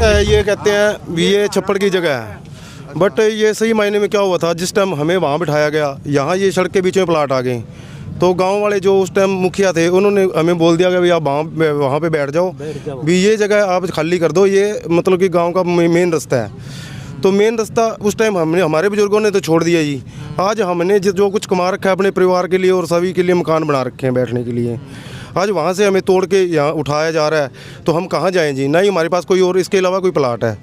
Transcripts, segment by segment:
है, ये कहते हैं ये छप्पड़ की जगह है, बट ये सही मायने में क्या हुआ था, जिस टाइम हमें वहाँ बिठाया गया, यहाँ ये सड़क के बीच में प्लाट आ गए, तो गांव वाले जो उस टाइम मुखिया थे उन्होंने हमें बोल दिया कि भाई आप वहाँ पे बैठ जाओ भी, ये जगह आप खाली कर दो, ये मतलब कि गांव का मेन रास्ता है। तो मेन रास्ता उस टाइम हमने, हमारे बुजुर्गों ने तो छोड़ दिया जी। आज हमने जो कुछ कमा रखा है अपने परिवार के लिए और सभी के लिए मकान बना रखे हैं बैठने के लिए, आज वहाँ से हमें तोड़ के यहाँ उठाया जा रहा है, तो हम कहाँ जाएँ जी? ना ही हमारे पास कोई और इसके अलावा कोई प्लाट है,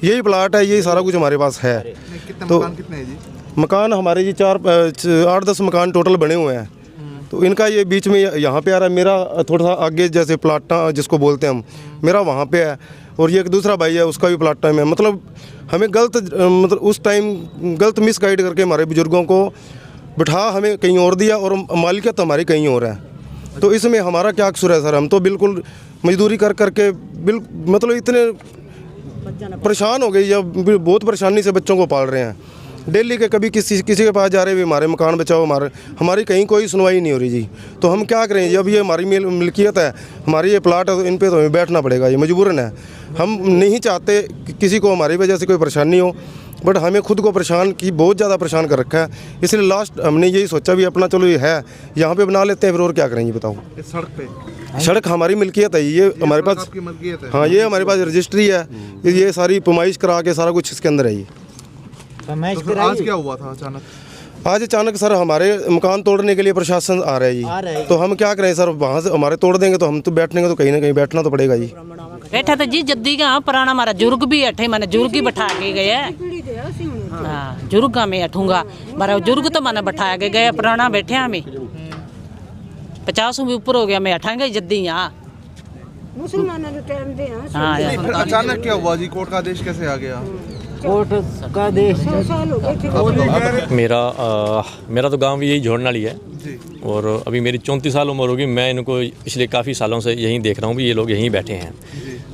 यही प्लाट है, यही सारा कुछ हमारे पास है। तो मकान कितने हैं जी? मकान हमारे जी 8-10 मकान टोटल बने हुए हैं। तो इनका ये बीच में यहाँ पे आ रहा है, मेरा थोड़ा सा आगे जैसे प्लाटा जिसको बोलते हैं हम, मेरा वहाँ पे है, और ये एक दूसरा भाई है उसका भी प्लाट टाइम है। मतलब हमें मतलब उस टाइम गलत मिस गाइड करके हमारे बुजुर्गों को बिठा हमें कहीं और दिया, और मालिकियत हमारी कहीं और है। तो इसमें हमारा क्या कसूर है सर? हम तो बिल्कुल मजदूरी कर करके मतलब इतने परेशान हो गए, या बहुत परेशानी से बच्चों को पाल रहे हैं। डेली के कभी किसी के पास जा रहे हैं, हमारे मकान बचाओ, हमारी कहीं कोई सुनवाई नहीं हो रही जी। तो हम क्या करें? जब ये हमारी मिल्कियत है, हमारी ये प्लाट है, तो इन पे तो हमें बैठना पड़ेगा, ये मजबूरन है। हम नहीं चाहते कि किसी को हमारी वजह से कोई परेशानी हो, बट हमें खुद को परेशान की बहुत ज़्यादा परेशान कर रखा है। इसलिए लास्ट हमने यही सोचा भी अपना चलो ये है, यहाँ पे बना लेते हैं, फिर और क्या करेंगे बताओ। इस सड़क पे, सड़क हमारी मिल्कियत है, ये हमारे पास आपकी मिल्कियत है। हाँ, ये हमारे पास रजिस्ट्री है, ये सारी पैमाइश करा के सारा कुछ इसके अंदर है। ये तो आज क्या हुआ था अचानक? आज अचानक सर हमारे मकान तोड़ने के लिए प्रशासन आ रहा है जी। तो हम क्या करें सर? वहाँ से हमारे तोड़ देंगे तो हम तो बैठने तो कहीं ना कहीं बैठना तो पड़ेगा जी। बैठा तो जी जद्दी का पुराना हमारा जुर्ग भी अठे, मैंने जुर्ग ही बैठा के गए। हाँ, जुर्ग में अठूंगा हमारा जुर्ग तो मैंने बैठा के गए, पुराना बैठे हमें 50 भी ऊपर हो गया, मैं अठाएंगे जद्दी यहाँ। हाँ, अचानक क्या हुआ जी? कोर्ट का आदेश कैसे आ गया? कोर्ट का आदेश मेरा तो गांव भी यही झोड़नाली है, और अभी मेरी 34 साल उम्र होगी। मैं इनको पिछले काफ़ी सालों से यहीं देख रहा हूँ भी ये लोग यहीं बैठे हैं।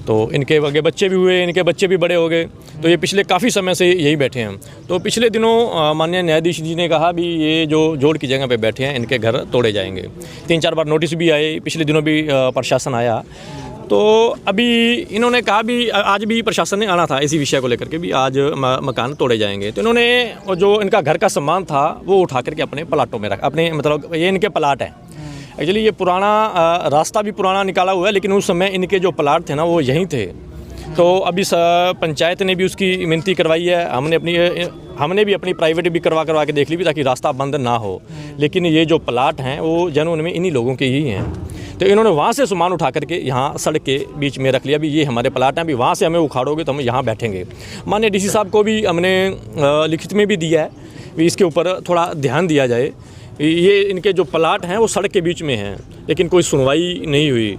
तो इनके आगे बच्चे भी हुए, इनके बच्चे भी बड़े हो गए, तो ये पिछले काफ़ी समय से यहीं बैठे हैं। तो पिछले दिनों माननीय न्यायाधीश जी ने कहा भी ये जो जोड़ की जगह पे बैठे हैं इनके घर तोड़े जाएंगे। 3-4 बार नोटिस भी आए, पिछले दिनों भी प्रशासन आया। तो अभी इन्होंने कहा भी आज भी प्रशासन ने आना था इसी विषय को लेकर के भी आज मकान तोड़े जाएंगे। तो इन्होंने जो इनका घर का सामान था वो उठा करके अपने प्लाटों में रखा, अपने मतलब ये इनके प्लाट हैं। एक्चुअली ये पुराना रास्ता भी पुराना निकाला हुआ है, लेकिन उस समय इनके जो प्लाट थे ना वो यहीं थे। तो अभी पंचायत ने भी उसकी विनती करवाई है, हमने भी अपनी प्राइवेट भी करवा के देख ली भी ताकि रास्ता बंद ना हो, लेकिन ये जो प्लाट हैं वो जनून में इन्हीं लोगों के ही हैं। तो इन्होंने वहाँ से सामान उठा करके यहाँ सड़क के बीच में रख लिया भी ये हमारे प्लाट हैं, अभी वहाँ से हमें उखाड़ोगे तो हम यहाँ बैठेंगे। माननीय डीसी साहब को भी हमने लिखित में भी दिया है भी इसके ऊपर थोड़ा ध्यान दिया जाए। ये इनके जो प्लाट हैं वो सड़क के बीच में हैं, लेकिन कोई सुनवाई नहीं हुई।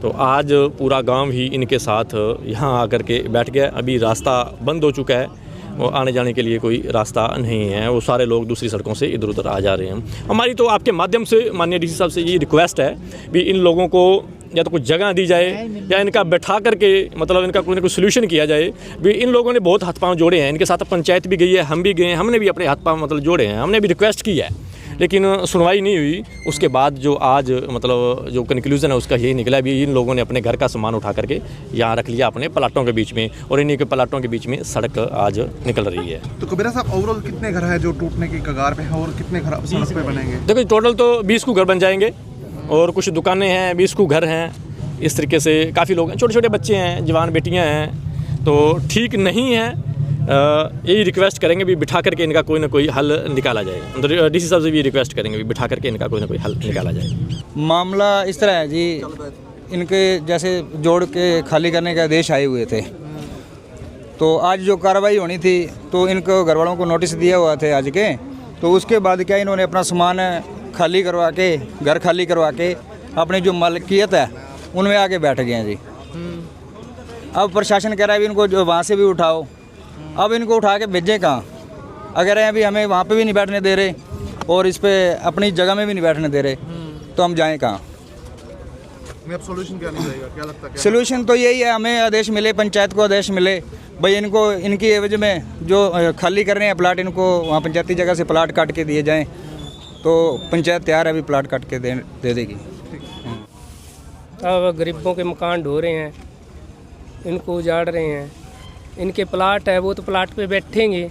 तो आज पूरा गांव ही इनके साथ यहाँ आकर के बैठ गया। अभी रास्ता बंद हो चुका है, वो आने जाने के लिए कोई रास्ता नहीं है, वो सारे लोग दूसरी सड़कों से इधर उधर आ जा रहे हैं। हमारी तो आपके माध्यम से माननीय डीसी साहब से ये रिक्वेस्ट है भी इन लोगों को या तो कुछ जगह दी जाए या इनका बैठा करके मतलब इनका कोई ना कोई सोल्यूशन किया जाए भी। इन लोगों ने बहुत हाथ पाँव जोड़े हैं, इनके साथ पंचायत भी गई है, हम भी गए, हमने भी अपने हाथ पाँव मतलब जोड़े हैं, हमने भी रिक्वेस्ट की है, लेकिन सुनवाई नहीं हुई। उसके बाद जो आज मतलब जो कंक्लूजन है उसका यही निकला भी इन लोगों ने अपने घर का सामान उठा करके यहाँ रख लिया अपने प्लाटों के बीच में, और इन्हीं के प्लाटों के बीच में सड़क आज निकल रही है। तो कबीरा साहब, ओवरऑल कितने घर हैं जो टूटने की कगार पे हैं और कितने घर सड़क पे बनेंगे? देखो टोटल तो 20 को घर बन जाएंगे, और कुछ दुकानें हैं, 20 को घर हैं। इस तरीके से काफ़ी लोग हैं, छोटे छोटे बच्चे हैं, जवान बेटियाँ हैं, तो ठीक नहीं है। यही रिक्वेस्ट करेंगे भी बिठा करके इनका कोई ना कोई हल निकाला जाए। डीसी साहब से भी रिक्वेस्ट करेंगे भी बिठा करके इनका कोई ना कोई हल निकाला जाए। मामला इस तरह है जी, इनके जैसे जोड़ के खाली करने के आदेश आए हुए थे, तो आज जो कार्रवाई होनी थी तो इनको घर वालों को नोटिस दिया हुआ थे आज के, तो उसके बाद क्या इन्होंने अपना सामान खाली करवा के, घर खाली करवा के अपनी जो मालिकियत है उनमें आके बैठ गए हैं जी। अब प्रशासन कह रहा है भी इनको जो वहाँ से भी उठाओ, अब इनको उठा के भेजें कहाँ? अगर अभी हमें वहाँ पे भी नहीं बैठने दे रहे और इस पे अपनी जगह में भी नहीं बैठने दे रहे, तो हम जाएं कहाँ? अब सोल्यूशन क्या निकलेगा, क्या लगता है? सोल्यूशन तो यही है, हमें आदेश मिले, पंचायत को आदेश मिले भाई इनको इनकी एवज में जो खाली कर रहे हैं प्लाट, इनको वहाँ पंचायती जगह से प्लाट काट के दिए जाएँ। तो पंचायत तैयार है अभी प्लाट काट के दे देगी। अब गरीबों के मकान ढो रहे हैं, इनको उजाड़ रहे हैं। इनके प्लाट है वो तो प्लाट पे बैठेंगे।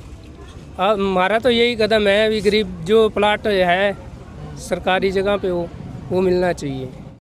अब हमारा तो यही कदम है, अभी गरीब जो प्लाट है सरकारी जगह पे वो मिलना चाहिए।